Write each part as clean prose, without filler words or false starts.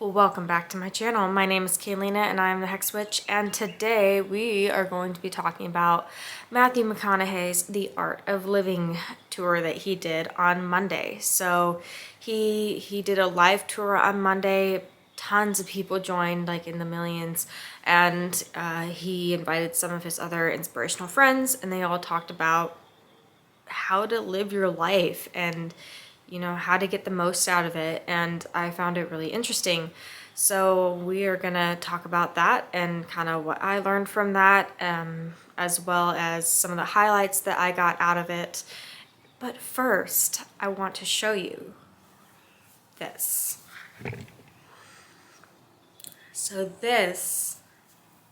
Well, welcome back to my channel. My name is Kaylina and I'm the Hex Witch, and today we are going to be talking about Matthew McConaughey's The Art of Living tour that he did on Monday. So he did a live tour on Monday. Tons of people joined, like in the millions, and he invited some of his other inspirational friends, and they all talked about how to live your life and how to get the most out of it, and I found it really interesting. So we are gonna talk about that and kind of what I learned from that, as well as some of the highlights that I got out of it. But first, I want to show you this. So this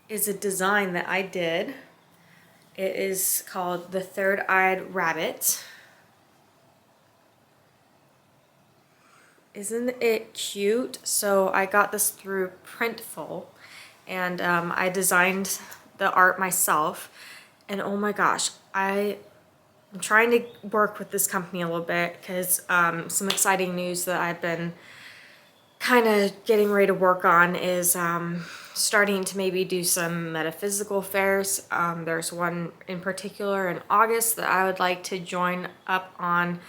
is a design that I did. It is called the Third-Eyed Rabbit. Isn't it cute? So I got this through Printful, and I designed the art myself, and oh my gosh, I'm trying to work with this company a little bit because some exciting news that I've been kind of getting ready to work on is starting to maybe do some metaphysical fairs. There's one in particular in August that I would like to join up on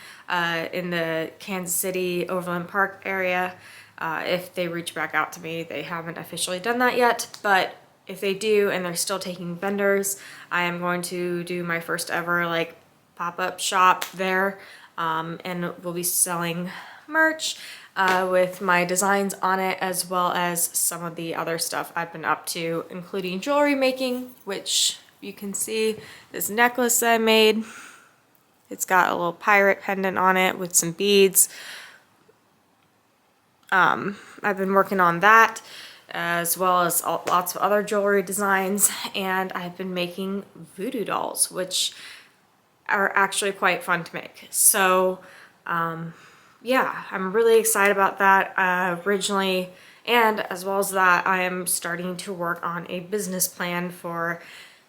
in the Kansas City Overland Park area. If they reach back out to me, they haven't officially done that yet, but if they do and they're still taking vendors, I am going to do my first ever like pop-up shop there, and we'll be selling merch with my designs on it, as well as some of the other stuff I've been up to, including jewelry making, which you can see this necklace that I made. It's got a little pirate pendant on it with some beads. I've been working on that, as well as lots of other jewelry designs, and I've been making voodoo dolls, which are actually quite fun to make. So yeah, I'm really excited about that originally, and as well as that, I am starting to work on a business plan for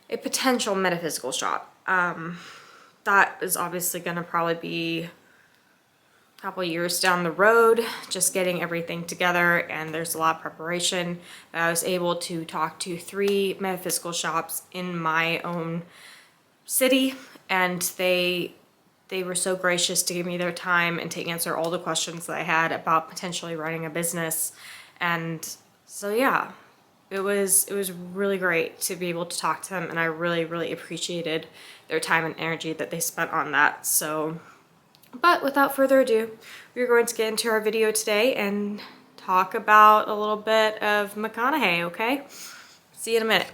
a potential metaphysical shop. That is obviously going to probably be a couple years down the road, just getting everything together, and there's a lot of preparation. I was able to talk to 3 metaphysical shops in my own city, and they were so gracious to give me their time and to answer all the questions that I had about potentially running a business. And so yeah, it was really great to be able to talk to them, and I really appreciated their time and energy that they spent on that. So, but without further ado, we're going to get into our video today and talk about a little bit of McConaughey, okay? See you in a minute.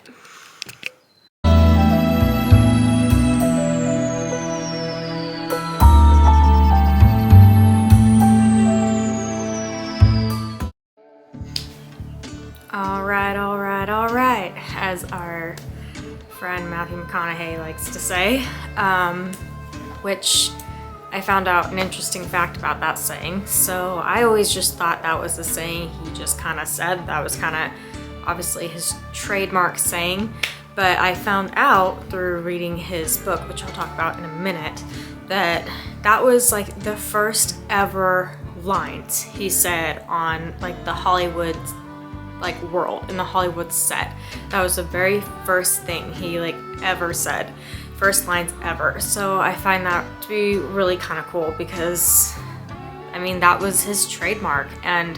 All right, as our friend Matthew McConaughey likes to say, which I found out an interesting fact about that saying. So I always just thought that was the saying he just kind of said. That was kind of obviously his trademark saying, but I found out through reading his book, which I'll talk about in a minute, that that was like the first ever lines he said on like the Hollywood world, in the Hollywood set. That was the very first thing he like ever said, first lines ever. So I find that to be really kind of cool, because I mean that was his trademark. And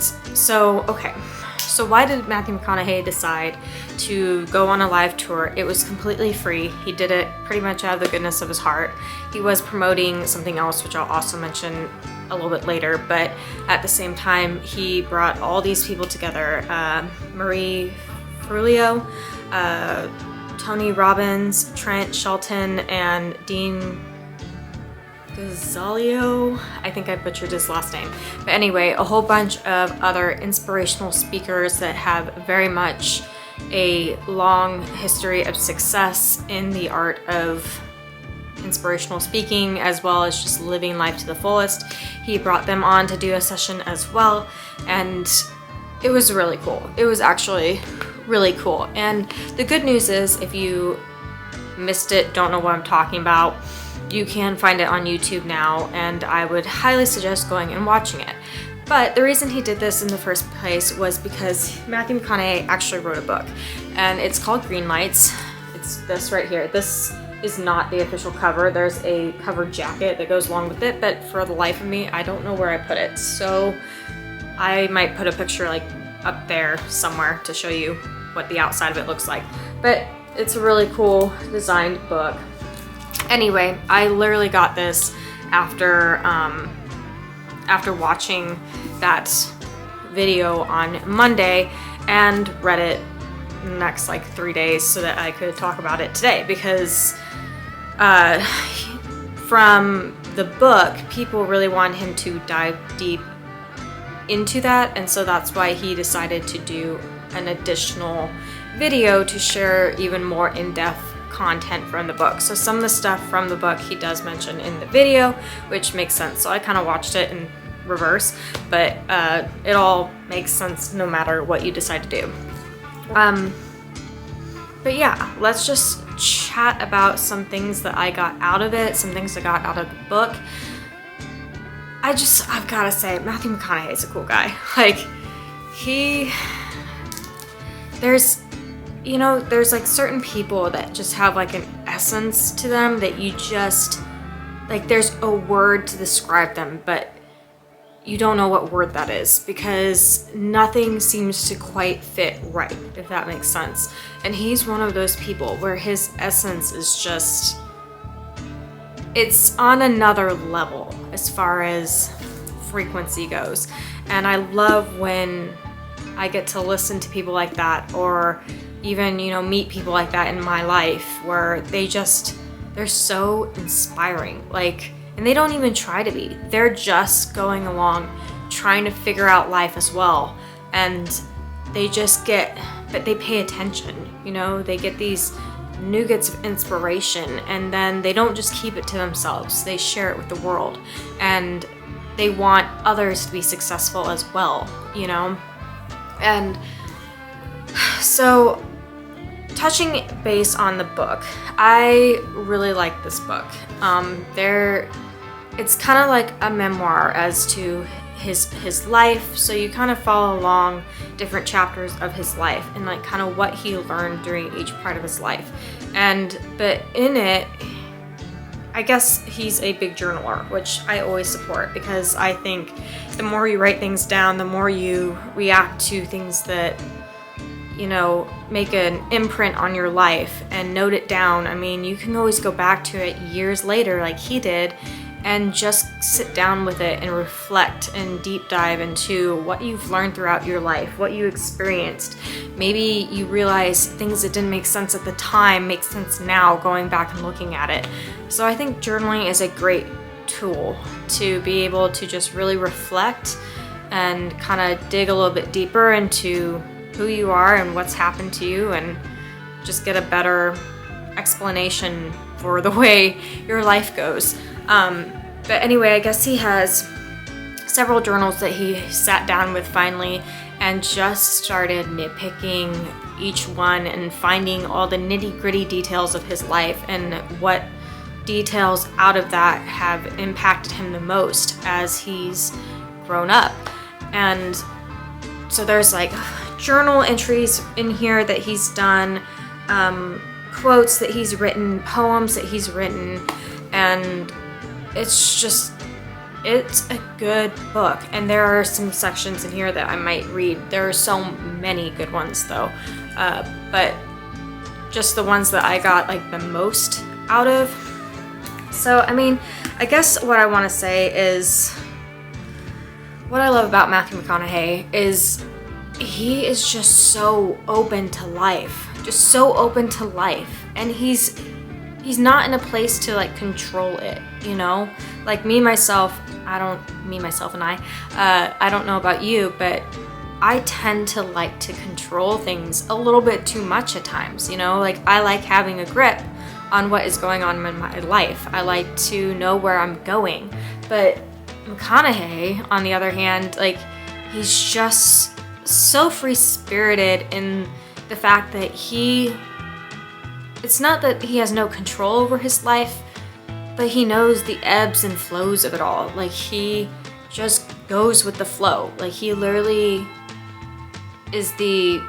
so okay, so why did Matthew McConaughey decide to go on a live tour? It was completely free. He did it pretty much out of the goodness of his heart. He was promoting something else, which I'll also mention a little bit later, but at the same time, he brought all these people together. Marie Forleo, Tony Robbins, Trent Shelton, and Dean Gazzalio. I think I butchered his last name. But anyway, a whole bunch of other inspirational speakers that have very much a long history of success in the art of inspirational speaking, as well as just living life to the fullest. He brought them on to do a session as well, and it was really cool. It was actually really cool. And the good news is, if you missed it, don't know what I'm talking about, you can find it on YouTube now, and I would highly suggest going and watching it. But the reason he did this in the first place was because Matthew McConaughey actually wrote a book, and it's called Green Lights. It's this right here. This is not the official cover. There's a cover jacket that goes along with it, but for the life of me, I don't know where I put it. So I might put a picture like up there somewhere to show you what the outside of it looks like. But it's a really cool designed book. Anyway, I literally got this after watching that video on Monday and read it in the next like 3 days so that I could talk about it today, because from the book, people really want him to dive deep into that, and so that's why he decided to do an additional video to share even more in-depth content from the book. So some of the stuff from the book he does mention in the video, which makes sense. So I kind of watched it in reverse, but it all makes sense no matter what you decide to do. But yeah, let's just chat about some things that I got out of it, some things I got out of the book. I've gotta say, Matthew McConaughey is a cool guy. Like, there's like certain people that just have like an essence to them that you just, like, there's a word to describe them, but you don't know what word that is because nothing seems to quite fit right, if that makes sense. And he's one of those people where his essence is just, it's on another level as far as frequency goes. And I love when I get to listen to people like that, or even, meet people like that in my life where they're so inspiring. Like, and they don't even try to be. They're just going along trying to figure out life as well. And they pay attention, they get these nuggets of inspiration, and then they don't just keep it to themselves. They share it with the world, and they want others to be successful as well, And so, touching base on the book, I really like this book. It's kind of like a memoir as to his life, so you kind of follow along different chapters of his life and like kind of what he learned during each part of his life. But in it, I guess he's a big journaler, which I always support, because I think the more you write things down, the more you react to things that make an imprint on your life and note it down. I mean, you can always go back to it years later like he did and just sit down with it and reflect and deep dive into what you've learned throughout your life, what you experienced. Maybe you realize things that didn't make sense at the time make sense now going back and looking at it. So I think journaling is a great tool to be able to just really reflect and kind of dig a little bit deeper into who you are and what's happened to you, and just get a better explanation for the way your life goes. But anyway, I guess he has several journals that he sat down with finally and just started nitpicking each one and finding all the nitty-gritty details of his life and what details out of that have impacted him the most as he's grown up. And so there's like journal entries in here that he's done, quotes that he's written, poems that he's written, and it's a good book. And there are some sections in here that I might read. There are so many good ones though, but just the ones that I got like the most out of. So I mean, I guess what I want to say is, what I love about Matthew McConaughey is he is just so open to life, and he's not in a place to like control it, like myself and I don't know about you, but I tend to like to control things a little bit too much at times, like I like having a grip on what is going on in my life. I like to know where I'm going. But McConaughey, on the other hand, like, he's just so free-spirited in the fact that it's not that he has no control over his life, but he knows the ebbs and flows of it all. Like, he just goes with the flow. Like, he literally is the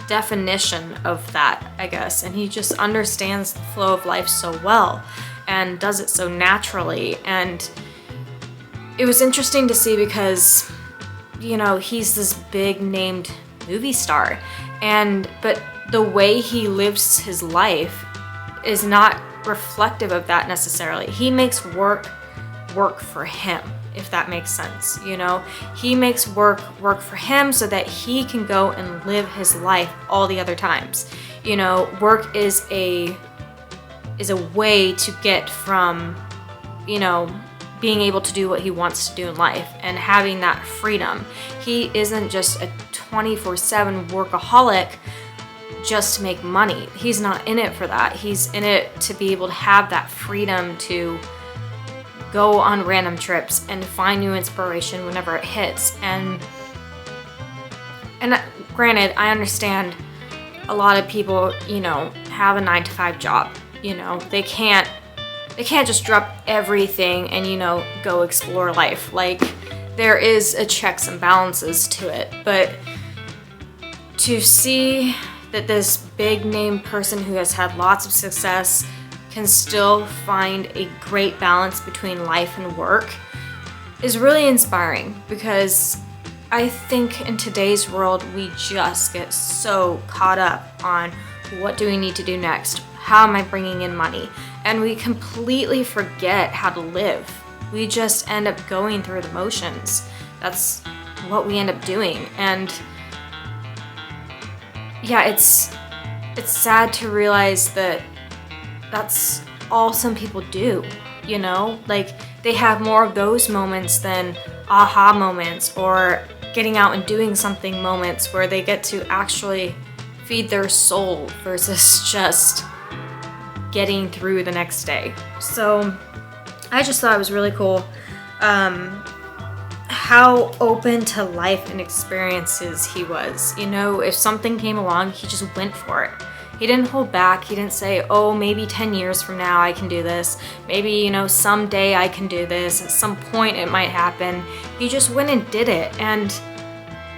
definition of that, I guess. And he just understands the flow of life so well and does it so naturally. And it was interesting to see because, you know, he's this big named movie star, but the way he lives his life is not reflective of that necessarily. He makes work for him, if that makes sense. You know, he makes work for him so that he can go and live his life all the other times. You know, work is a way to get from, you know, being able to do what he wants to do in life and having that freedom. He isn't just a 24/7 workaholic just to make money. He's not in it for that. He's in it to be able to have that freedom to go on random trips and find new inspiration whenever it hits. And granted, I understand a lot of people, you know, have a 9-to-5 job. You know, they can't just drop everything and, you know, go explore life. Like, there is a checks and balances to it. But to see that this big name person who has had lots of success can still find a great balance between life and work is really inspiring, because I think in today's world we just get so caught up on what do we need to do next? How am I bringing in money? And we completely forget how to live. We just end up going through the motions. That's what we end up doing. And yeah, it's sad to realize that that's all some people do, you know? Like, they have more of those moments than aha moments or getting out and doing something moments where they get to actually feed their soul versus just getting through the next day. So I just thought it was really cool how open to life and experiences he was. You know, if something came along, he just went for it. He didn't hold back. He didn't say, oh, maybe 10 years from now I can do this. Maybe, you know, someday I can do this. At some point it might happen. He just went and did it. And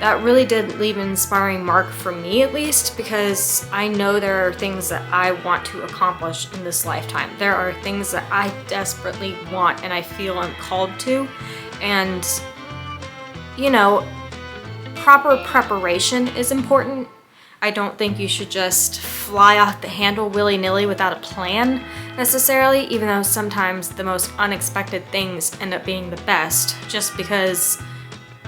that really did leave an inspiring mark for me, at least, because I know there are things that I want to accomplish in this lifetime. There are things that I desperately want and I feel I'm called to. And, you know, proper preparation is important. I don't think you should just fly off the handle willy-nilly without a plan necessarily, even though sometimes the most unexpected things end up being the best just because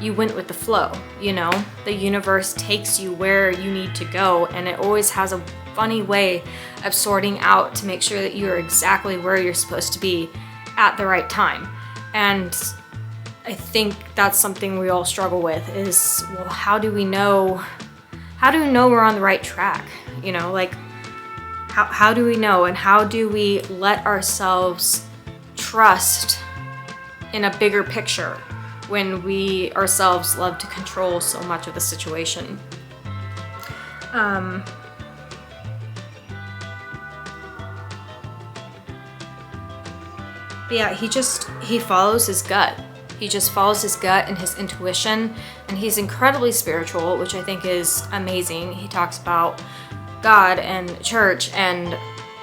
you went with the flow. You know, the universe takes you where you need to go, and it always has a funny way of sorting out to make sure that you're exactly where you're supposed to be at the right time. And I think that's something we all struggle with is, well, how do we know we're on the right track? You know, like, how do we know, and how do we let ourselves trust in a bigger picture when we ourselves love to control so much of the situation? Yeah, he follows his gut. He just follows his gut and his intuition, and he's incredibly spiritual, which I think is amazing. He talks about God and church and,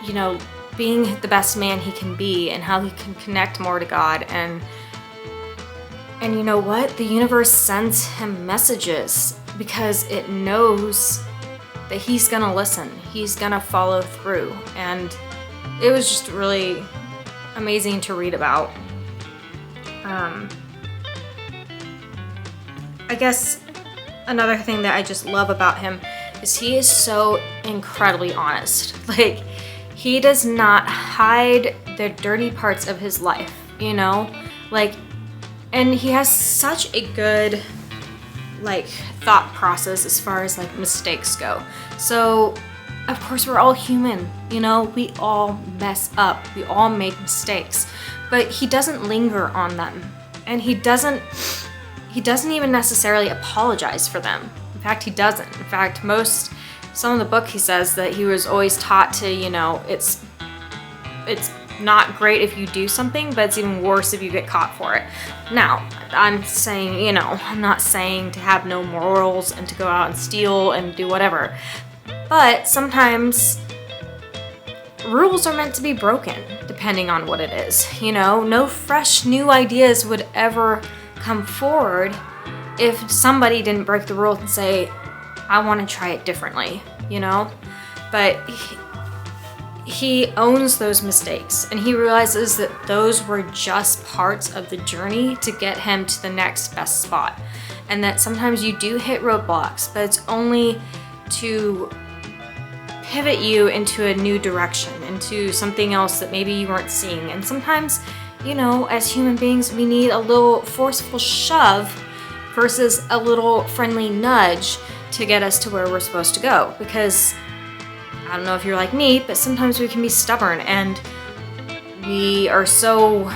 you know, being the best man he can be and how he can connect more to God. And you know what? The universe sends him messages because it knows that he's gonna listen. He's gonna follow through. And it was just really amazing to read about. I guess another thing that I just love about him is he is so incredibly honest. Like, he does not hide the dirty parts of his life, you know? Like, and he has such a good, like, thought process as far as, like, mistakes go. So, of course, we're all human, you know? We all mess up. We all make mistakes. But he doesn't linger on them. And he doesn't even necessarily apologize for them. In fact, he doesn't. In fact, some of the book he says that he was always taught to, you know, it's not great if you do something, but it's even worse if you get caught for it. Now, I'm saying, I'm not saying to have no morals and to go out and steal and do whatever. But sometimes rules are meant to be broken, depending on what it is. No fresh new ideas would ever come forward if somebody didn't break the rules and say, I want to try it differently, But he owns those mistakes, and he realizes that those were just parts of the journey to get him to the next best spot. And that sometimes you do hit roadblocks, but it's only to pivot you into a new direction, into something else that maybe you weren't seeing. And sometimes, as human beings, we need a little forceful shove versus a little friendly nudge to get us to where we're supposed to go. Because I don't know if you're like me, but sometimes we can be stubborn and we are so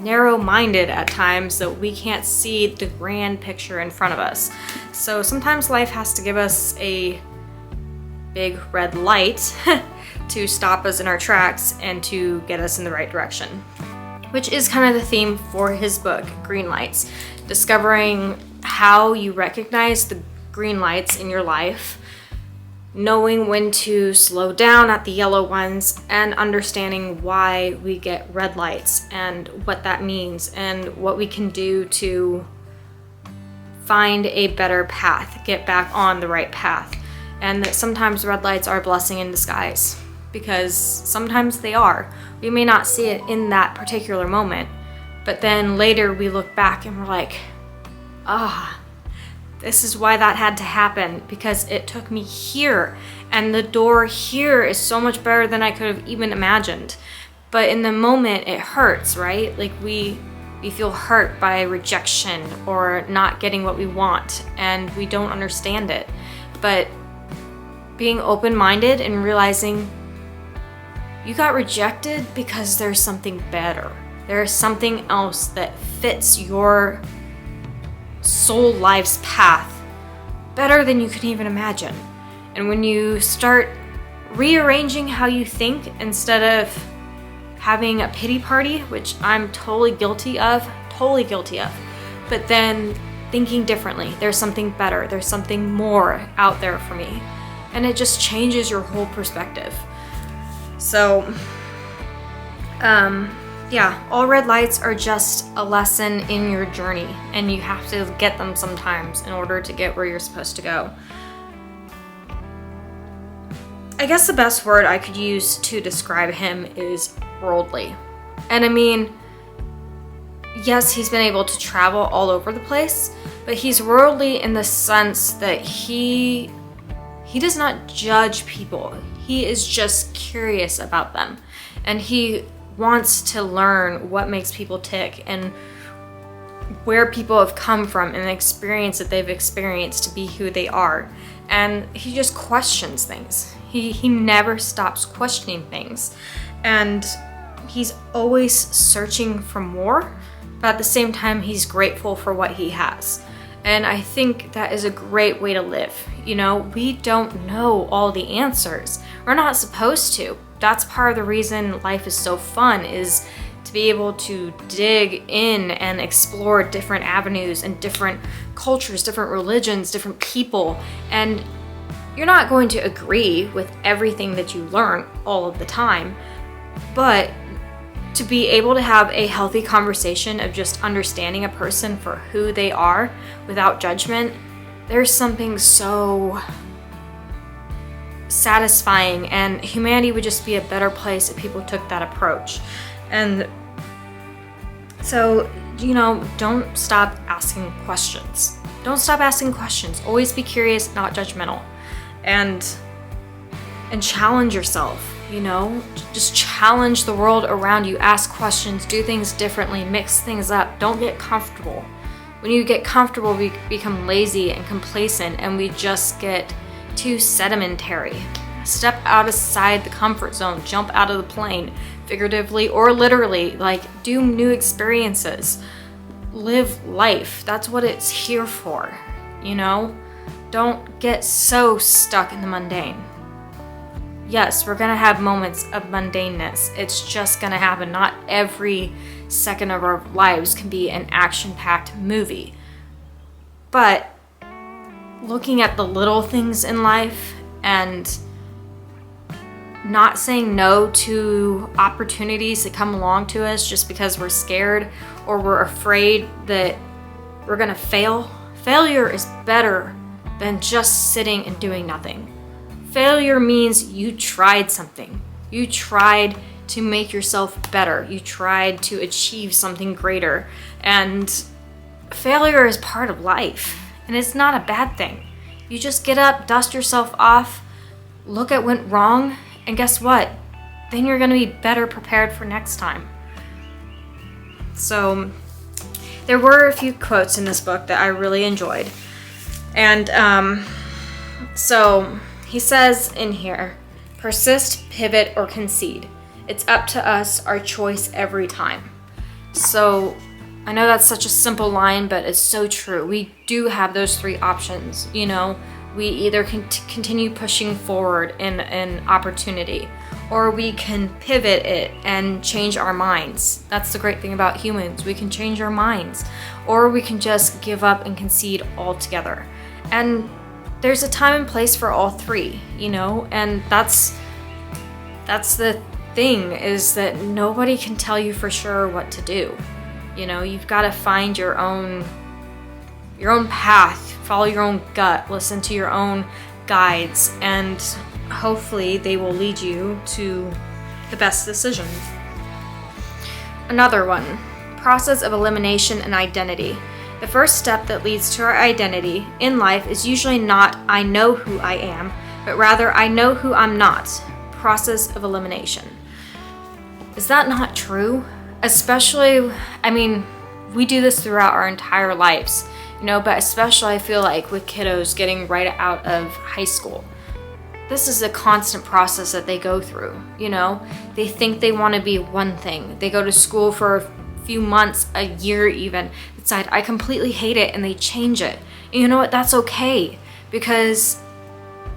narrow-minded at times that we can't see the grand picture in front of us. So sometimes life has to give us a big red light to stop us in our tracks and to get us in the right direction, which is kind of the theme for his book, Green Lights. Discovering how you recognize the green lights in your life, knowing when to slow down at the yellow ones, and understanding why we get red lights and what that means and what we can do to find a better path, get back on the right path. And that sometimes red lights are a blessing in disguise, because sometimes they are. We may not see it in that particular moment, but then later we look back and we're like, this is why that had to happen, because it took me here, and the door here is so much better than I could have even imagined. But in the moment it hurts, right? Like we feel hurt by rejection or not getting what we want, and we don't understand it. But being open-minded and realizing you got rejected because there's something better. There's something else that fits your soul life's path better than you can even imagine. And when you start rearranging how you think instead of having a pity party, which I'm totally guilty of, but then thinking differently, there's something better, there's something more out there for me. And it just changes your whole perspective. So, all red lights are just a lesson in your journey, and you have to get them sometimes in order to get where you're supposed to go. I guess the best word I could use to describe him is worldly. And I mean, yes, he's been able to travel all over the place, but he's worldly in the sense that he does not judge people. He is just curious about them. And he wants to learn what makes people tick and where people have come from and the experience that they've experienced to be who they are. And he just questions things. He never stops questioning things. And he's always searching for more, but at the same time, he's grateful for what he has. And I think that is a great way to live. We don't know all the answers. We're not supposed to. That's part of the reason life is so fun, is to be able to dig in and explore different avenues and different cultures, different religions, different people. And you're not going to agree with everything that you learn all of the time, but to be able to have a healthy conversation of just understanding a person for who they are without judgment, there's something so satisfying, and humanity would just be a better place if people took that approach. And so, don't stop asking questions. Don't stop asking questions. Always be curious, not judgmental. And challenge yourself, just challenge the world around you. Ask questions, do things differently, mix things up. Don't get comfortable. When you get comfortable, we become lazy and complacent, and we just get too sedimentary. Step outside the comfort zone, jump out of the plane, figuratively or literally, do new experiences, live life. That's what it's here for, Don't get so stuck in the mundane. Yes, we're gonna have moments of mundaneness. It's just gonna happen. Not every second of our lives can be an action-packed movie. But looking at the little things in life and not saying no to opportunities that come along to us just because we're scared or we're afraid that we're gonna fail. Failure is better than just sitting and doing nothing. Failure means you tried something. You tried to make yourself better. You tried to achieve something greater. And failure is part of life. And it's not a bad thing. You just get up, dust yourself off, look at what went wrong, and guess what? Then you're going to be better prepared for next time. So there were a few quotes in this book that I really enjoyed. And so he says in here, persist, pivot, or concede. It's up to us, our choice every time. So I know that's such a simple line, but it's so true. We do have those three options, you know. We either can continue pushing forward in an opportunity, or we can pivot it and change our minds. That's the great thing about humans. We can change our minds, or we can just give up and concede altogether. And there's a time and place for all three, you know, and that's the thing, is that nobody can tell you for sure what to do. You know, you've got to find your own path, follow your own gut, listen to your own guides, and hopefully they will lead you to the best decision. Another one, process of elimination and identity. The first step that leads to our identity in life is usually not I know who I am, but rather I know who I'm not. Process of elimination. Is that not true? Especially, I mean, we do this throughout our entire lives, you know, but especially I feel like with kiddos getting right out of high school. This is a constant process that they go through, you know. They think they want to be one thing. They go to school for a few months, a year even, decide I completely hate it, and they change it. And you know what? That's okay, because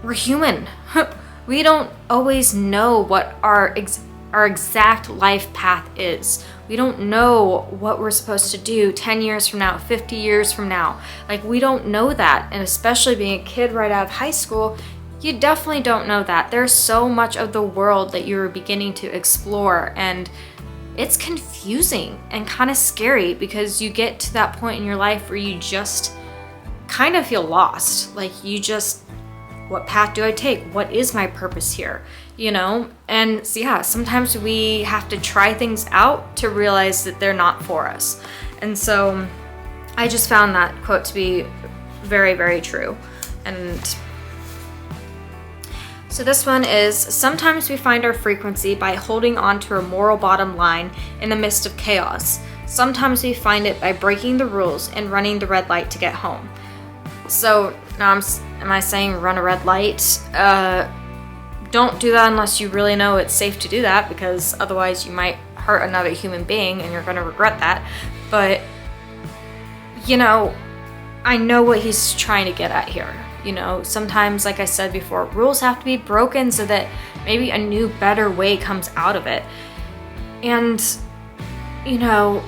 we're human. We don't always know what our exact life path is. We don't know what we're supposed to do 10 years from now, 50 years from now. Like, we don't know that. And especially being a kid right out of high school, you definitely don't know that. There's so much of the world that you're beginning to explore, and it's confusing and kind of scary, because you get to that point in your life where you just kind of feel lost. Like, you just, what path do I take? What is my purpose here? You know? And so, yeah, sometimes we have to try things out to realize that they're not for us. And so I just found that quote to be very, very true. And so this one is, sometimes we find our frequency by holding on to a moral bottom line in the midst of chaos. Sometimes we find it by breaking the rules and running the red light to get home. So now am I saying run a red light? Don't do that unless you really know it's safe to do that, because otherwise you might hurt another human being and you're going to regret that. But, you know, I know what he's trying to get at here. You know, sometimes, like I said before, rules have to be broken so that maybe a new, better way comes out of it. And, you know,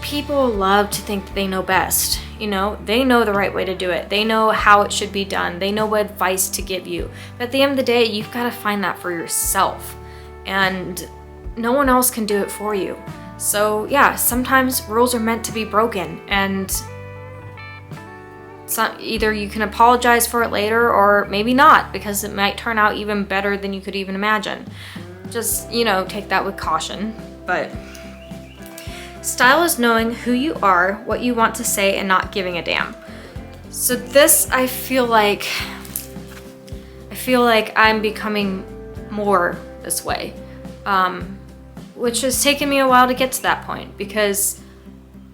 people love to think that they know best. You know, they know the right way to do it. They know how it should be done. They know what advice to give you. But at the end of the day, you've got to find that for yourself. And no one else can do it for you. So, yeah, sometimes rules are meant to be broken. And either you can apologize for it later, or maybe not, because it might turn out even better than you could even imagine. Just, you know, take that with caution. But style is knowing who you are, what you want to say, and not giving a damn. So this, I feel like I'm becoming more this way, which has taken me a while to get to that point, because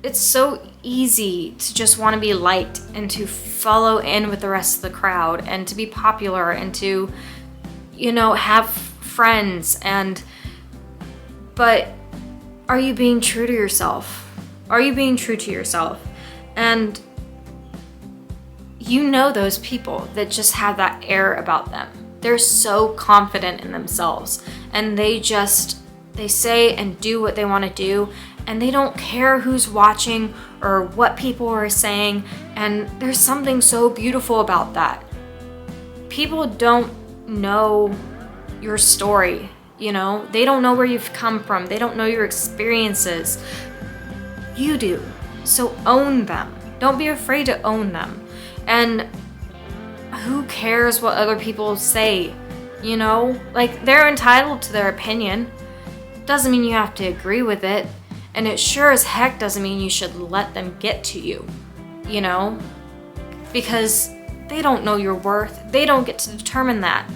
it's so easy to just want to be liked and to follow in with the rest of the crowd and to be popular and to, you know, have friends. But are you being true to yourself? Are you being true to yourself? And you know those people that just have that air about them. They're so confident in themselves, and they say and do what they want to do, and they don't care who's watching or what people are saying. And there's something so beautiful about that. People don't know your story, you know? They don't know where you've come from. They don't know your experiences. You do. So own them. Don't be afraid to own them. And who cares what other people say, you know? Like, they're entitled to their opinion. Doesn't mean you have to agree with it. And it sure as heck doesn't mean you should let them get to you, you know? Because they don't know your worth. They don't get to determine that.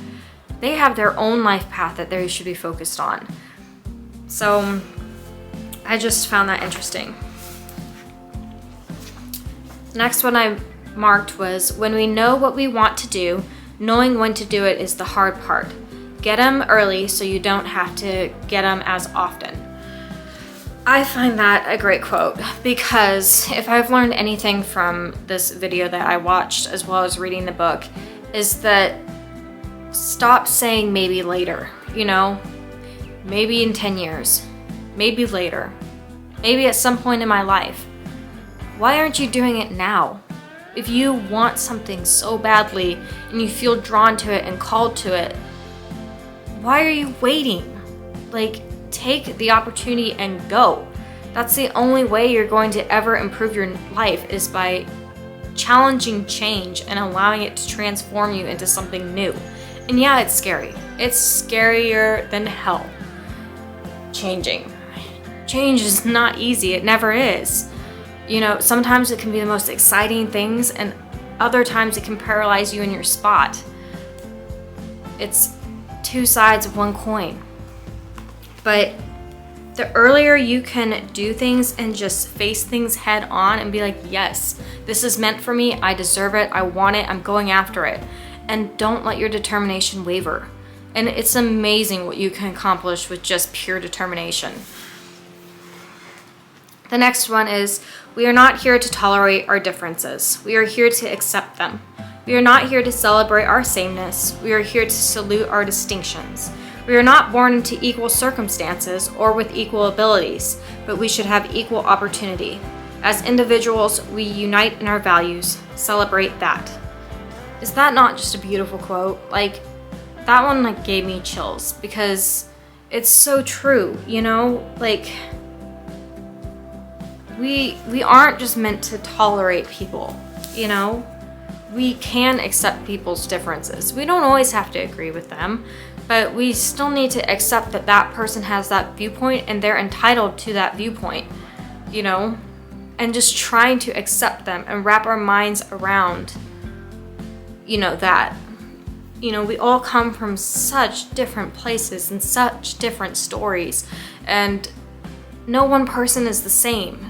They have their own life path that they should be focused on. So I just found that interesting. The next one I marked was, when we know what we want to do, knowing when to do it is the hard part. Get them early so you don't have to get them as often. I find that a great quote, because if I've learned anything from this video that I watched as well as reading the book, is that stop saying maybe later, you know? Maybe in 10 years, maybe later, maybe at some point in my life. Why aren't you doing it now? If you want something so badly and you feel drawn to it and called to it, why are you waiting? Like, take the opportunity and go. That's the only way you're going to ever improve your life, is by challenging change and allowing it to transform you into something new. And yeah, it's scary. It's scarier than hell. Changing. Change is not easy. It never is. You know, sometimes it can be the most exciting things, and other times it can paralyze you in your spot. It's two sides of one coin. But the earlier you can do things and just face things head on and be like, yes, this is meant for me, I deserve it, I want it, I'm going after it. And don't let your determination waver. And it's amazing what you can accomplish with just pure determination. The next one is, we are not here to tolerate our differences. We are here to accept them. We are not here to celebrate our sameness. We are here to salute our distinctions. We are not born into equal circumstances or with equal abilities, but we should have equal opportunity. As individuals, we unite in our values. Celebrate that. Is that not just a beautiful quote? Like, that one gave me chills, because it's so true, you know? Like, we aren't just meant to tolerate people, you know? We can accept people's differences. We don't always have to agree with them, but we still need to accept that that person has that viewpoint and they're entitled to that viewpoint, you know? And just trying to accept them and wrap our minds around, you know, that. You know, we all come from such different places and such different stories, and no one person is the same.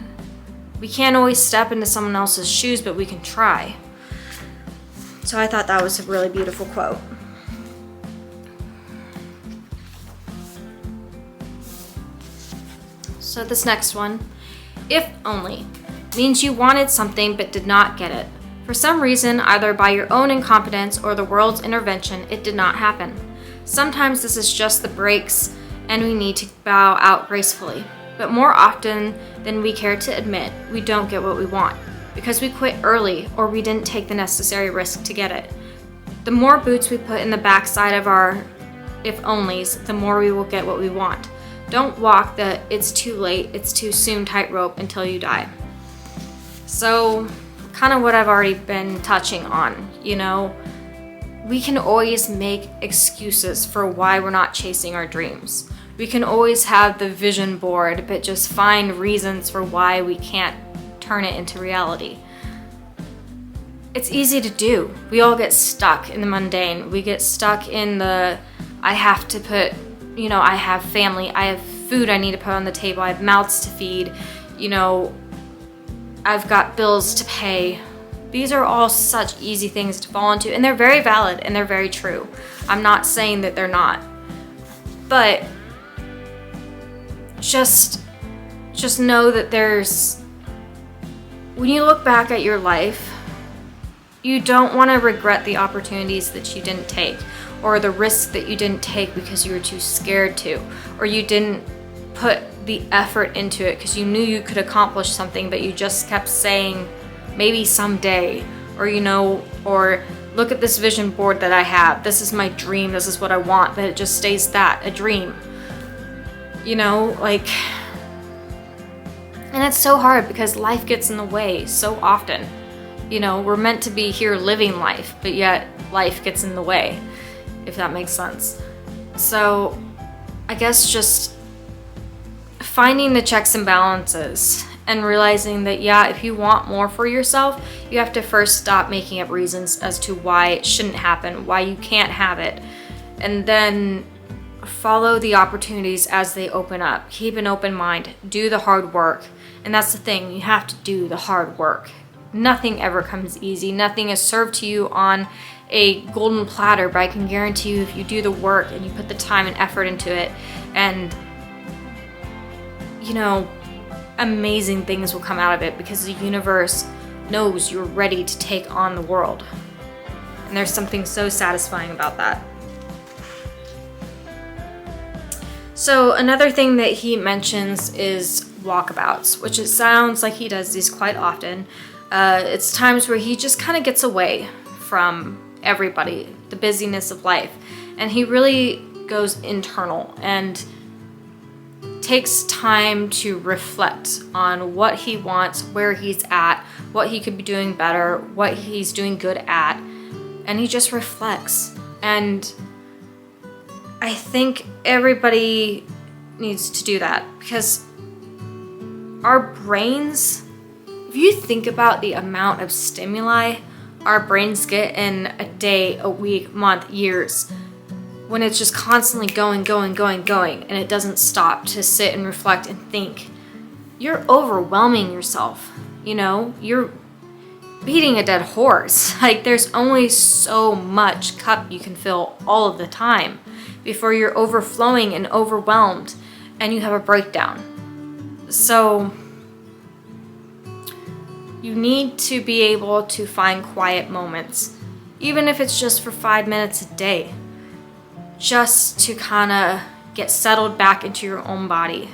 We can't always step into someone else's shoes, but we can try. So I thought that was a really beautiful quote. So this next one, if only, means you wanted something but did not get it. For some reason, either by your own incompetence or the world's intervention, it did not happen. Sometimes this is just the breaks and we need to bow out gracefully. But more often than we care to admit, we don't get what we want because we quit early or we didn't take the necessary risk to get it. The more boots we put in the backside of our if-onlys, the more we will get what we want. Don't walk the it's too late, it's too soon tightrope until you die. So, kind of what I've already been touching on, you know, we can always make excuses for why we're not chasing our dreams. We can always have the vision board, but just find reasons for why we can't turn it into reality. It's easy to do. We all get stuck in the mundane. We get stuck in the, I have to put, you know, I have family, I have food I need to put on the table, I have mouths to feed, you know, I've got bills to pay. These are all such easy things to fall into, and they're very valid and they're very true. I'm not saying that they're not. But just know that there's, when you look back at your life, you don't want to regret the opportunities that you didn't take, or the risk that you didn't take because you were too scared to, or you didn't put the effort into it because you knew you could accomplish something, but you just kept saying, maybe someday, or or look at this vision board that I have. This is my dream. This is what I want, but it just stays that, a dream. And it's so hard because life gets in the way so often. We're meant to be here living life, but yet life gets in the way, if that makes sense. So I guess just finding the checks and balances and realizing that, if you want more for yourself, you have to first stop making up reasons as to why it shouldn't happen, why you can't have it, and then follow the opportunities as they open up. Keep an open mind. Do the hard work. And that's the thing, you have to do the hard work. Nothing ever comes easy. Nothing is served to you on a golden platter, but I can guarantee you if you do the work and you put the time and effort into it, and amazing things will come out of it because the universe knows you're ready to take on the world. And there's something so satisfying about that. So another thing that he mentions is walkabouts, which it sounds like he does these quite often. It's times where he just kind of gets away from everybody, the busyness of life, and he really goes internal and takes time to reflect on what he wants, where he's at, what he could be doing better, what he's doing good at, and he just reflects. And I think everybody needs to do that because our brains, if you think about the amount of stimuli our brains get in a day, a week, month, years, when it's just constantly going, and it doesn't stop to sit and reflect and think, you're overwhelming yourself. You're beating a dead horse. There's only so much cup you can fill all of the time before you're overflowing and overwhelmed and you have a breakdown. So you need to be able to find quiet moments, even if it's just for 5 minutes a day, just to kind of get settled back into your own body,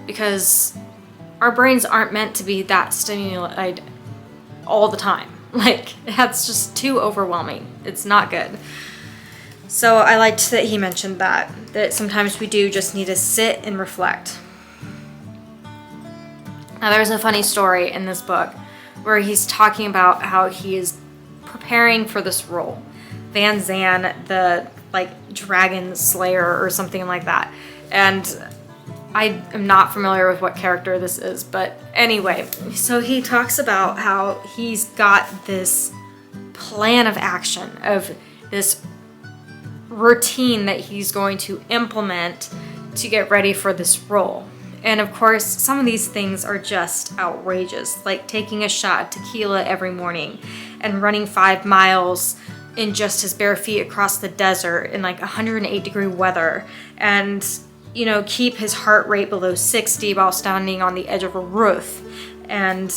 because our brains aren't meant to be that stimulated all the time. That's just too overwhelming. It's not good. So I liked that he mentioned that sometimes we do just need to sit and reflect. Now there's a funny story in this book where he's talking about how he is preparing for this role. Van Zan, the dragon slayer or something like that. And I am not familiar with what character this is, but anyway, so he talks about how he's got this plan of action, of this routine that he's going to implement to get ready for this role. And of course, some of these things are just outrageous, like taking a shot of tequila every morning and running 5 miles in just his bare feet across the desert in 108-degree weather, and keep his heart rate below 60 while standing on the edge of a roof. And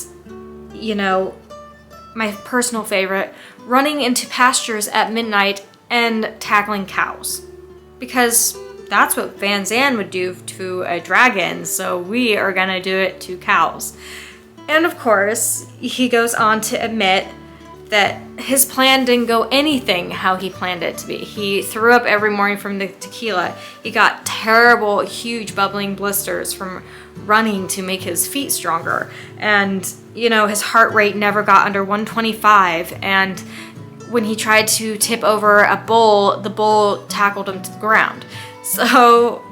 my personal favorite, running into pastures at midnight and tackling cows, because that's what Van Zan would do to a dragon, so we are gonna do it to cows. And of course, he goes on to admit that his plan didn't go anything how he planned it to be. He threw up every morning from the tequila. He got terrible, huge bubbling blisters from running to make his feet stronger. And, his heart rate never got under 125. And when he tried to tip over a bull, the bull tackled him to the ground. So,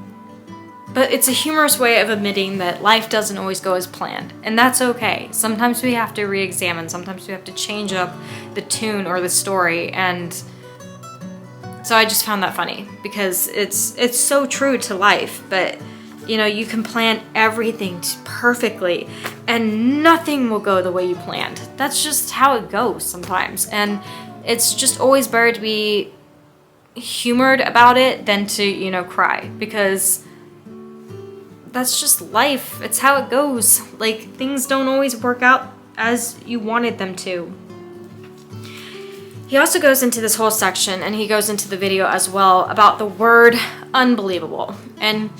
but it's a humorous way of admitting that life doesn't always go as planned, and that's okay. Sometimes we have to re-examine, sometimes we have to change up the tune or the story, and so I just found that funny, because it's so true to life. But you can plan everything perfectly, and nothing will go the way you planned. That's just how it goes sometimes, and it's just always better to be humored about it than to, cry, because that's just life. It's how it goes. Things don't always work out as you wanted them to. He also goes into this whole section, and he goes into the video as well, about the word unbelievable. And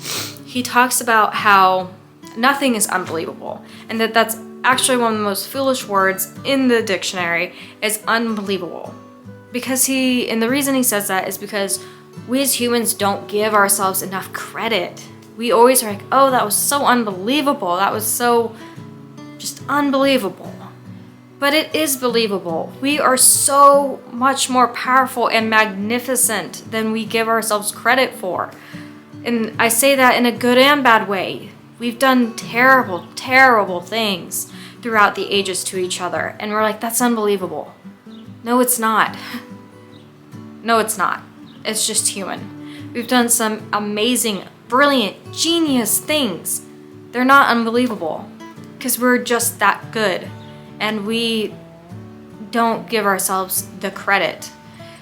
he talks about how nothing is unbelievable, and that's actually one of the most foolish words in the dictionary is unbelievable. And the reason he says that is because we as humans don't give ourselves enough credit. We always are like, oh, that was so unbelievable. That was so just unbelievable. But it is believable. We are so much more powerful and magnificent than we give ourselves credit for. And I say that in a good and bad way. We've done terrible, terrible things throughout the ages to each other. And we're like, that's unbelievable. No, it's not. No, it's not. It's just human. We've done some amazing, brilliant, genius things. They're not unbelievable because we're just that good. And we don't give ourselves the credit.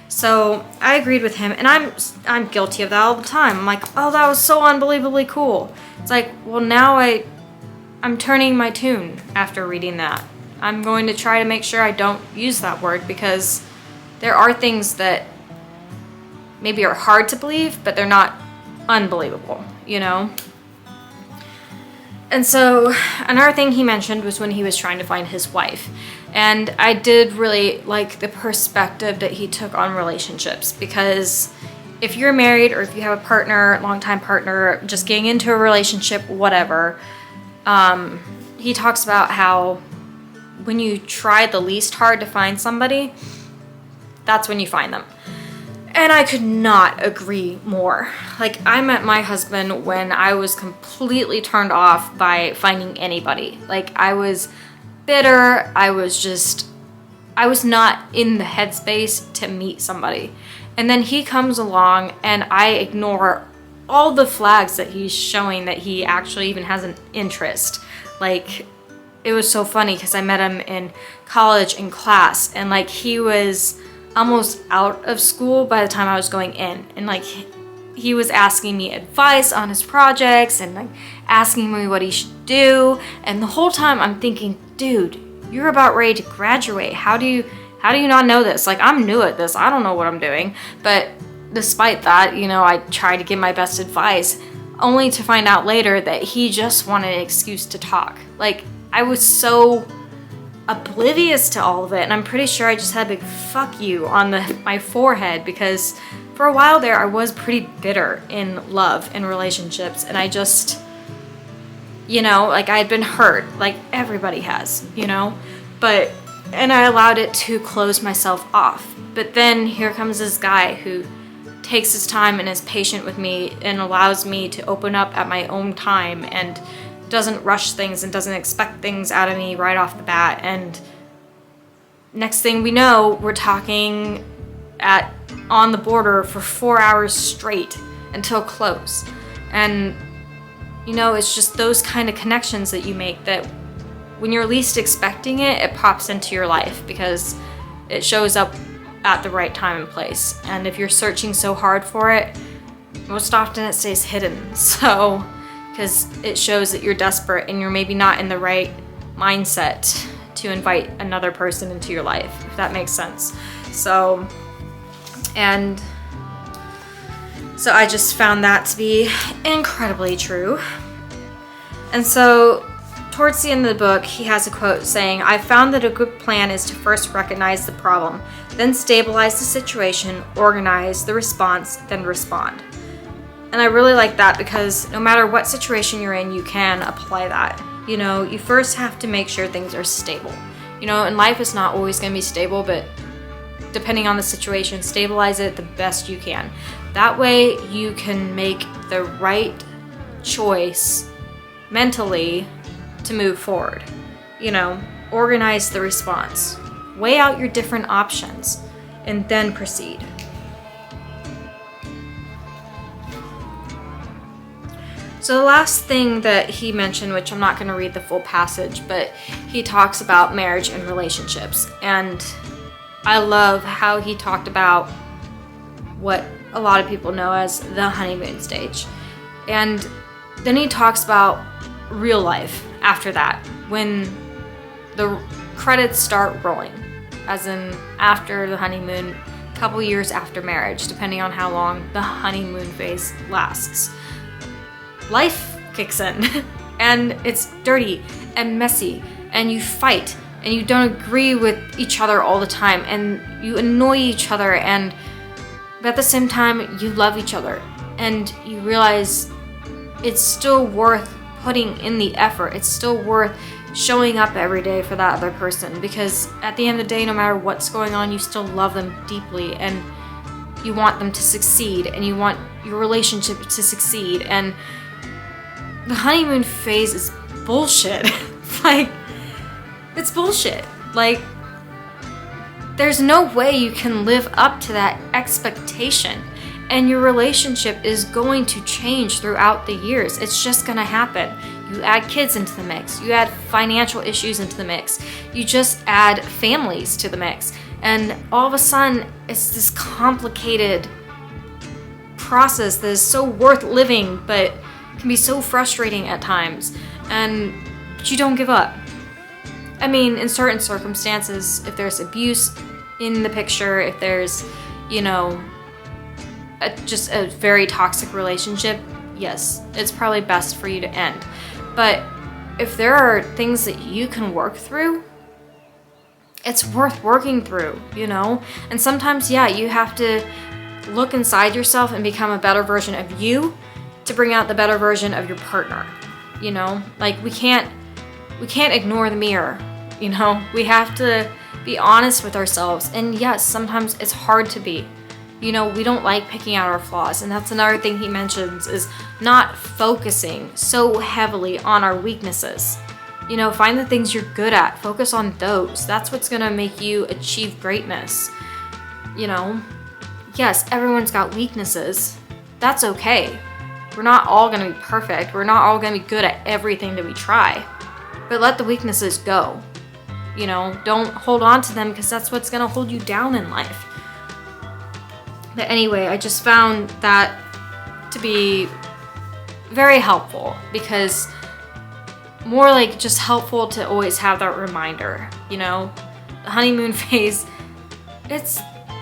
So I agreed with him, and I'm guilty of that all the time. I'm like, oh, that was so unbelievably cool. It's like, well, now I'm turning my tune after reading that. I'm going to try to make sure I don't use that word, because there are things that maybe are hard to believe, but they're not unbelievable, you know? And so another thing he mentioned was when he was trying to find his wife. And I did really like the perspective that he took on relationships, because if you're married or if you have a partner, longtime partner, just getting into a relationship, whatever, he talks about how when you try the least hard to find somebody, that's when you find them. And I could not agree more. Like, I met my husband when I was completely turned off by finding anybody. Like, I was bitter. I was not in the headspace to meet somebody. And then he comes along, and I ignore all the flags that he's showing that he actually even has an interest. Like, it was so funny because I met him in college in class, and like, he was almost out of school by the time I was going in, and like, he was asking me advice on his projects and like asking me what he should do, and the whole time I'm thinking, dude, you're about ready to graduate. How do you not know this? Like, I'm new at this. I don't know what I'm doing. But despite that, you know, I tried to give my best advice, only to find out later that he just wanted an excuse to talk. Like, I was so oblivious to all of it, and I'm pretty sure I just had a big fuck you on my forehead, because for a while there I was pretty bitter in love and relationships, and I just, you know, like, I had been hurt, like everybody has, you know, and I allowed it to close myself off. But then here comes this guy who takes his time and is patient with me and allows me to open up at my own time and doesn't rush things and doesn't expect things out of me right off the bat. And next thing we know, we're talking on the border for 4 hours straight until close. And you know, it's just those kind of connections that you make that when you're least expecting it, it pops into your life because it shows up at the right time and place. And if you're searching so hard for it, most often it stays hidden. So, because it shows that you're desperate and you're maybe not in the right mindset to invite another person into your life, if that makes sense. So I just found that to be incredibly true. And so towards the end of the book, he has a quote saying, "I found that a good plan is to first recognize the problem, then stabilize the situation, organize the response, then respond." And I really like that, because no matter what situation you're in, you can apply that. You know, you first have to make sure things are stable. You know, and life is not always going to be stable, but depending on the situation, stabilize it the best you can. That way you can make the right choice mentally to move forward. You know, organize the response. Weigh out your different options and then proceed. So the last thing that he mentioned, which I'm not going to read the full passage, but he talks about marriage and relationships. And I love how he talked about what a lot of people know as the honeymoon stage. And then he talks about real life after that, when the credits start rolling. as in after the honeymoon, a couple years after marriage, depending on how long the honeymoon phase lasts. Life kicks in and it's dirty and messy and you fight and you don't agree with each other all the time and you annoy each other, but at the same time you love each other and you realize it's still worth putting in the effort. It's still worth showing up every day for that other person, because at the end of the day, no matter what's going on, you still love them deeply and you want them to succeed and you want your relationship to succeed. And the honeymoon phase is bullshit. Like, it's bullshit. Like, there's no way you can live up to that expectation, and your relationship is going to change throughout the years. It's just gonna happen. You add kids into the mix, you add financial issues into the mix, you just add families to the mix, and all of a sudden it's this complicated process that is so worth living but can be so frustrating at times, but you don't give up. I mean, in certain circumstances, if there's abuse in the picture, if there's, just a very toxic relationship, yes, it's probably best for you to end. But if there are things that you can work through, it's worth working through, And sometimes, you have to look inside yourself and become a better version of you to bring out the better version of your partner, Like, we can't ignore the mirror, We have to be honest with ourselves. And yes, sometimes it's hard to be. We don't like picking out our flaws, and that's another thing he mentions, is not focusing so heavily on our weaknesses. Find the things you're good at, focus on those. That's what's gonna make you achieve greatness. Yes, everyone's got weaknesses. That's okay. We're not all gonna be perfect. We're not all gonna be good at everything that we try. But let the weaknesses go. Don't hold on to them, because that's what's gonna hold you down in life. But anyway, I just found that to be very helpful, because more like just helpful to always have that reminder, The honeymoon phase, it's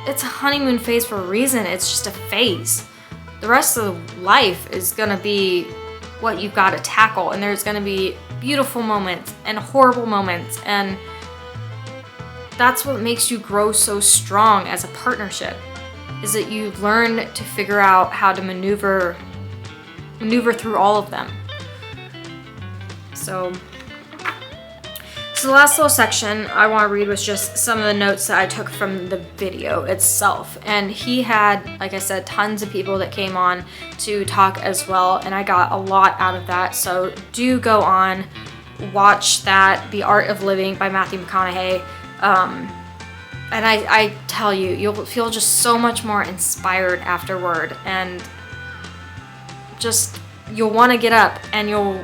a honeymoon phase for a reason. It's just a phase. The rest of life is gonna be what you've got to tackle, and there's gonna be beautiful moments and horrible moments, and that's what makes you grow so strong as a partnership, is that you learn to figure out how to maneuver through all of them. So the last little section I want to read was just some of the notes that I took from the video itself. And he had, like I said, tons of people that came on to talk as well, and I got a lot out of that. So do go on, watch that, The Art of Living by Matthew McConaughey. And I tell you, you'll feel just so much more inspired afterward, and just you'll want to get up and you'll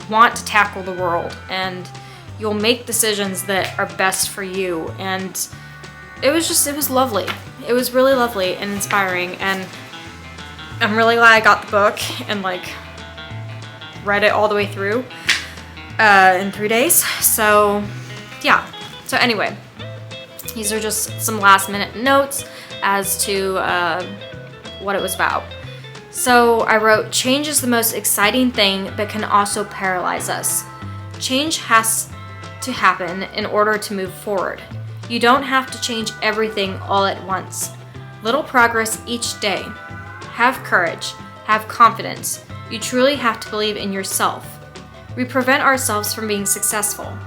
want to tackle the world, and you'll make decisions that are best for you. And it was lovely. It was really lovely and inspiring, and I'm really glad I got the book and read it all the way through in 3 days. So yeah. So anyway, these are just some last minute notes as to what it was about. So I wrote, change is the most exciting thing, but can also paralyze us. Change has to happen in order to move forward. You don't have to change everything all at once. Little progress each day. Have courage. Have confidence. You truly have to believe in yourself. We prevent ourselves from being successful.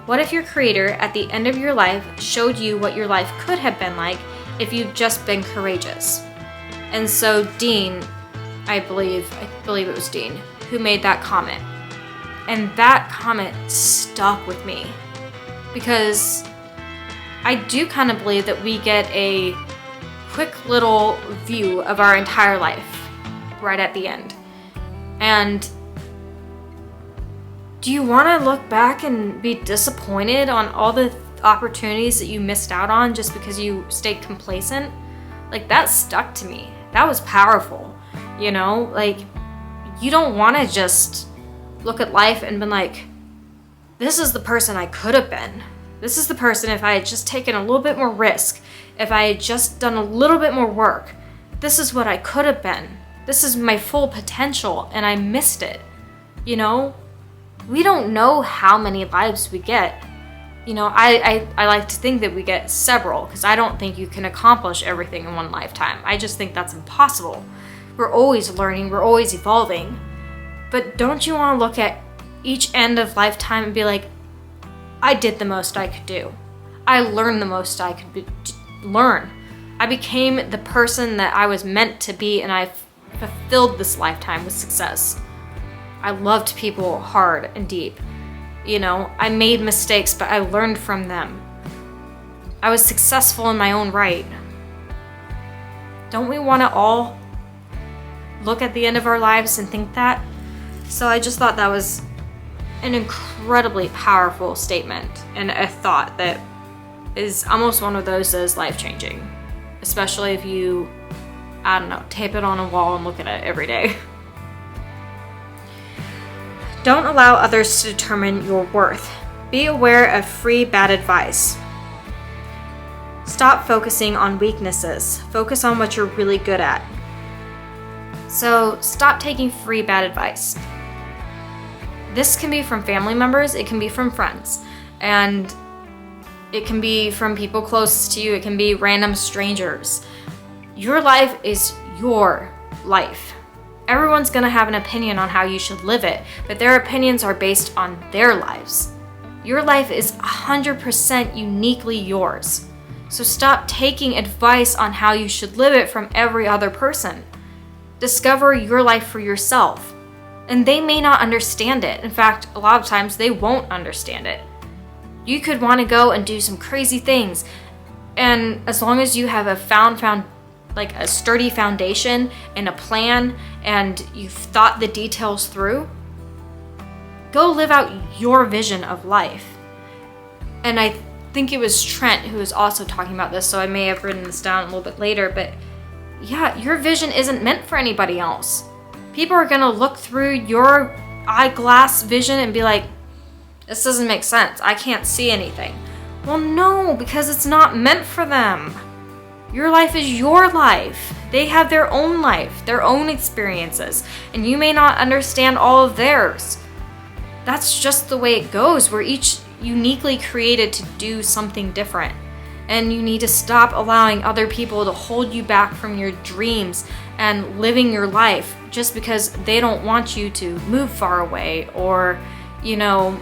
What if your creator at the end of your life showed you what your life could have been like if you'd just been courageous? And so Dean, I believe it was Dean, who made that comment. And that comment stuck with me, because I do kind of believe that we get a quick little view of our entire life right at the end. And do you want to look back and be disappointed on all the opportunities that you missed out on just because you stayed complacent? That stuck to me. That was powerful. You don't want to just look at life and be like, this is the person I could have been. This is the person, if I had just taken a little bit more risk, if I had just done a little bit more work, this is what I could have been. This is my full potential, and I missed it. You know, we don't know how many lives we get. You know, I like to think that we get several, because I don't think you can accomplish everything in one lifetime. I just think that's impossible. We're always learning, we're always evolving. But don't you want to look at each end of lifetime and be like, I did the most I could do. I learned the most I could learn. I became the person that I was meant to be, and I fulfilled this lifetime with success. I loved people hard and deep. You know, I made mistakes, but I learned from them. I was successful in my own right. Don't we want to all look at the end of our lives and think that? So I just thought that was an incredibly powerful statement and a thought that is almost one of those that is life-changing. Especially if you, I don't know, tape it on a wall and look at it every day. Don't allow others to determine your worth. Be aware of free bad advice. Stop focusing on weaknesses. Focus on what you're really good at. So stop taking free bad advice. This can be from family members, it can be from friends, and it can be from people close to you, it can be random strangers. Your life is your life. Everyone's gonna have an opinion on how you should live it, but their opinions are based on their lives. Your life is 100% uniquely yours. So stop taking advice on how you should live it from every other person. Discover your life for yourself. And they may not understand it. In fact, a lot of times they won't understand it. You could want to go and do some crazy things. And as long as you have a sturdy foundation and a plan, and you've thought the details through, go live out your vision of life. And I think it was Trent who was also talking about this, so I may have written this down a little bit later, but yeah, your vision isn't meant for anybody else. People are gonna look through your eyeglass vision and be like, this doesn't make sense, I can't see anything. Well, no, because it's not meant for them. Your life is your life. They have their own life, their own experiences, and you may not understand all of theirs. That's just the way it goes. We're each uniquely created to do something different. And you need to stop allowing other people to hold you back from your dreams and living your life just because they don't want you to move far away, or, you know,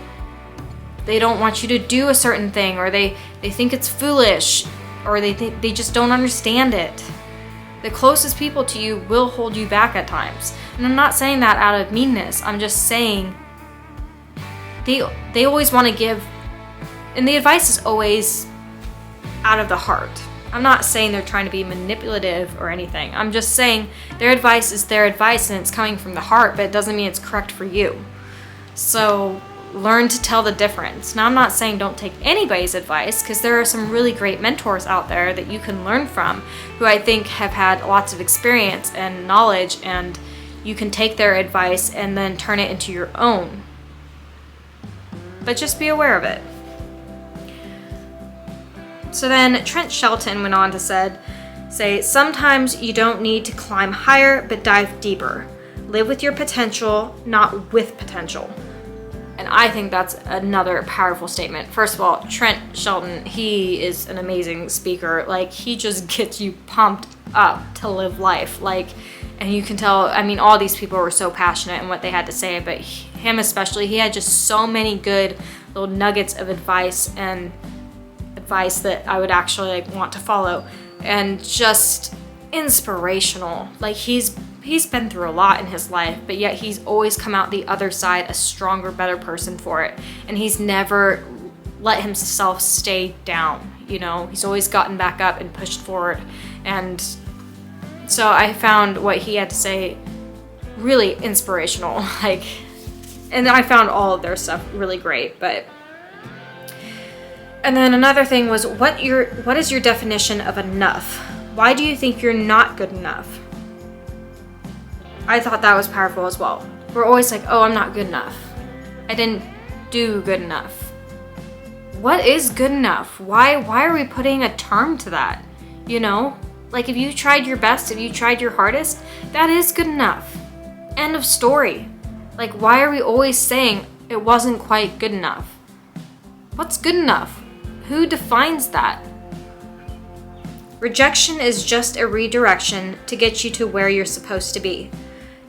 they don't want you to do a certain thing, or they think it's foolish, or they just don't understand it. The closest people to you will hold you back at times. And I'm not saying that out of meanness. I'm just saying they always want to give, and the advice is always out of the heart. I'm not saying they're trying to be manipulative or anything. I'm just saying their advice is their advice and it's coming from the heart, but it doesn't mean it's correct for you. So learn to tell the difference. Now, I'm not saying don't take anybody's advice, because there are some really great mentors out there that you can learn from who I think have had lots of experience and knowledge, and you can take their advice and then turn it into your own. But just be aware of it. So then Trent Shelton went on to say, sometimes you don't need to climb higher, but dive deeper. Live with your potential, not with potential. And I think that's another powerful statement. First of all, Trent Shelton, he is an amazing speaker. Like, he just gets you pumped up to live life. Like, and you can tell, I mean, all these people were so passionate in what they had to say, but him especially, he had just so many good little nuggets of advice and advice that I would actually want to follow, and just inspirational. Like, he's been through a lot in his life, but yet he's always come out the other side a stronger, better person for it. And he's never let himself stay down, you know? He's always gotten back up and pushed forward. And so I found what he had to say really inspirational. Like, and I found all of their stuff really great, but. And then another thing was, what is your definition of enough? Why do you think you're not good enough? I thought that was powerful as well. We're always like, oh, I'm not good enough. I didn't do good enough. what is good enough? Why are we putting a term to that? You know, like if you tried your best, if you tried your hardest, that is good enough. End of story. Like, why are we always saying it wasn't quite good enough? What's good enough? Who defines that? Rejection is just a redirection to get you to where you're supposed to be.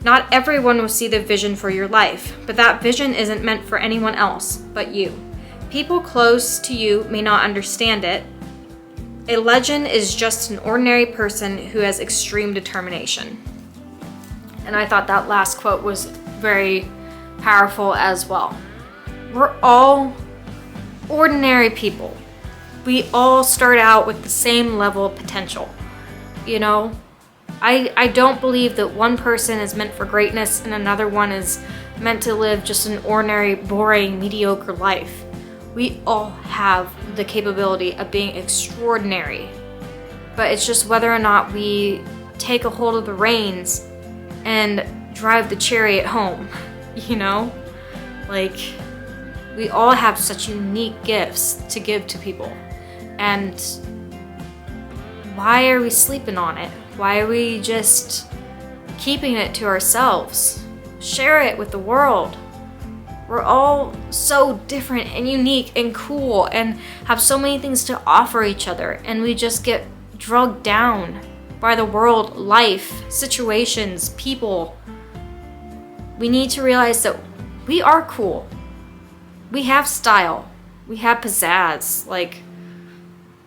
Not everyone will see the vision for your life, but that vision isn't meant for anyone else but you. People close to you may not understand it. A legend is just an ordinary person who has extreme determination. And I thought that last quote was very powerful as well. We're all ordinary people. We all start out with the same level of potential. You know, I don't believe that one person is meant for greatness and another one is meant to live just an ordinary, boring, mediocre life. We all have the capability of being extraordinary, but it's just whether or not we take a hold of the reins and drive the chariot home, you know? Like, we all have such unique gifts to give to people, and why are we sleeping on it? Why are we just keeping it to ourselves? Share it with the world. We're all so different and unique and cool and have so many things to offer each other, and we just get drugged down by the world, life, situations, people. We need to realize that we are cool. We have style. We have pizzazz. Like,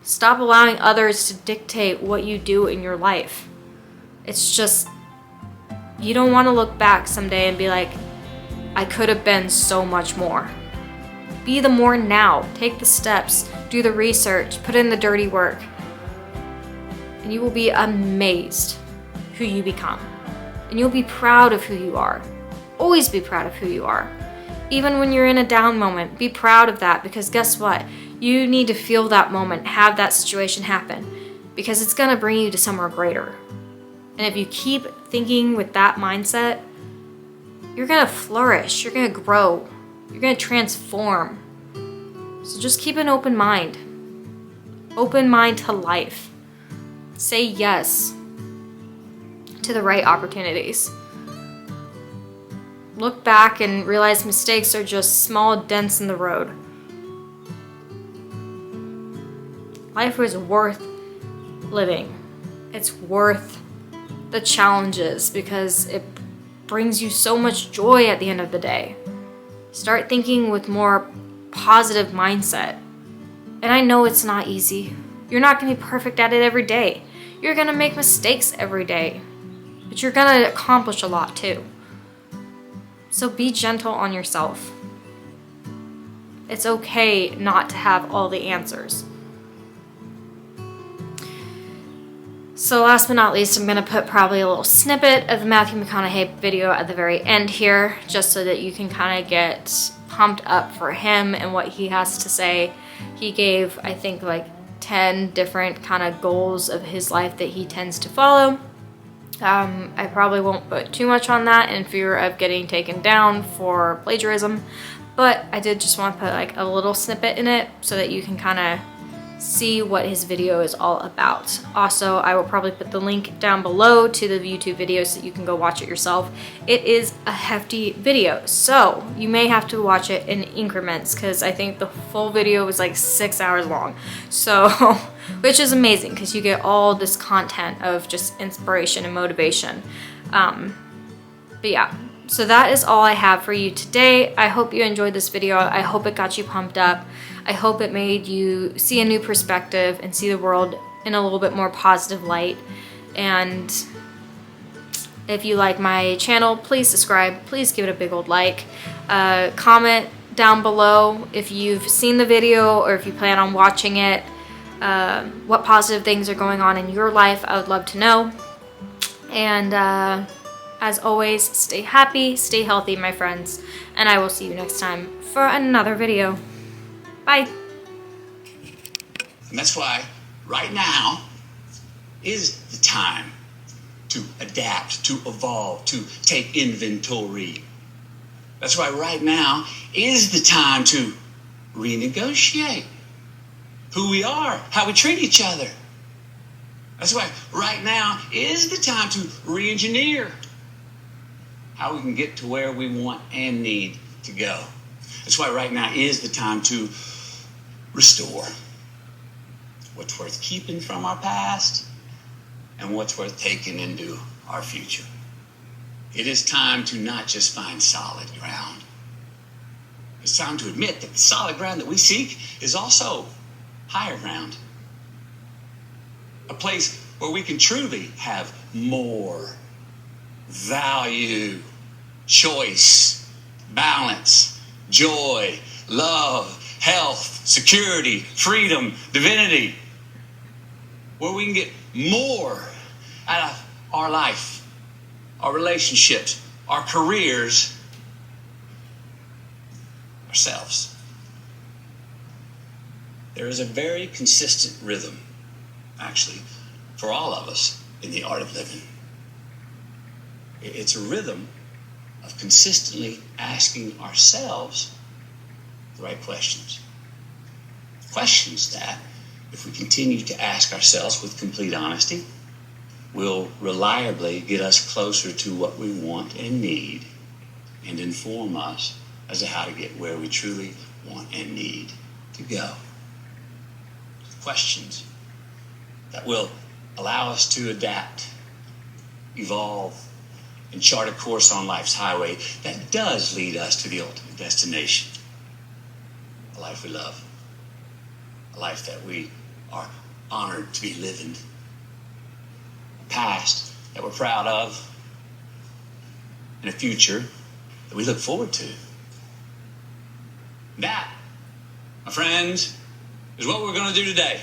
stop allowing others to dictate what you do in your life. It's just, you don't want to look back someday and be like, I could have been so much more. Be the more now. Take the steps. Do the research. Put in the dirty work. And you will be amazed who you become. And you'll be proud of who you are. Always be proud of who you are. Even when you're in a down moment, be proud of that, because guess what? You need to feel that moment, have that situation happen, because it's going to bring you to somewhere greater. And if you keep thinking with that mindset, you're going to flourish, you're going to grow, you're going to transform. So just keep an open mind to life. Say yes to the right opportunities. Look back and realize mistakes are just small dents in the road. Life is worth living. It's worth the challenges because it brings you so much joy at the end of the day. Start thinking with more positive mindset. And I know it's not easy. You're not going to be perfect at it every day. You're going to make mistakes every day. But you're going to accomplish a lot too. So be gentle on yourself. It's okay not to have all the answers. So last but not least, I'm going to put probably a little snippet of the Matthew McConaughey video at the very end here, just so that you can kind of get pumped up for him and what he has to say. He gave, I think, like 10 different kind of goals of his life that he tends to follow. I probably won't put too much on that in fear of getting taken down for plagiarism, but I did just want to put like a little snippet in it so that you can kind of see what his video is all about. Also, I will probably put the link down below to the YouTube video so that you can go watch it yourself. It is a hefty video, so you may have to watch it in increments because I think the full video was like 6 hours long. So, which is amazing because you get all this content of just inspiration and motivation. But yeah, so that is all I have for you today. I hope you enjoyed this video. I hope it got you pumped up. I hope it made you see a new perspective and see the world in a little bit more positive light. And if you like my channel, please subscribe. Please give it a big old like. Comment down below if you've seen the video or if you plan on watching it. What positive things are going on in your life. I would love to know. And as always, stay happy, stay healthy, my friends. And I will see you next time for another video. Bye. And that's why right now is the time to adapt, to evolve, to take inventory. That's why right now is the time to renegotiate. who we are, how we treat each other. That's why right now is the time to re-engineer how we can get to where we want and need to go. That's why right now is the time to restore what's worth keeping from our past and what's worth taking into our future. It is time to not just find solid ground. It's time to admit that the solid ground that we seek is also higher ground. A place where we can truly have more value, choice, balance, joy, love, health, security, freedom, divinity. Where we can get more out of our life, our relationships, our careers, ourselves. There is a very consistent rhythm, actually, for all of us in the art of living. It's a rhythm of consistently asking ourselves the right questions. Questions that, if we continue to ask ourselves with complete honesty, will reliably get us closer to what we want and need and inform us as to how to get where we truly want and need to go. Questions that will allow us to adapt, evolve, and chart a course on life's highway that does lead us to the ultimate destination. A life we love. A life that we are honored to be living. A past that we're proud of. And a future that we look forward to. That, my friends, is what we're going to do today.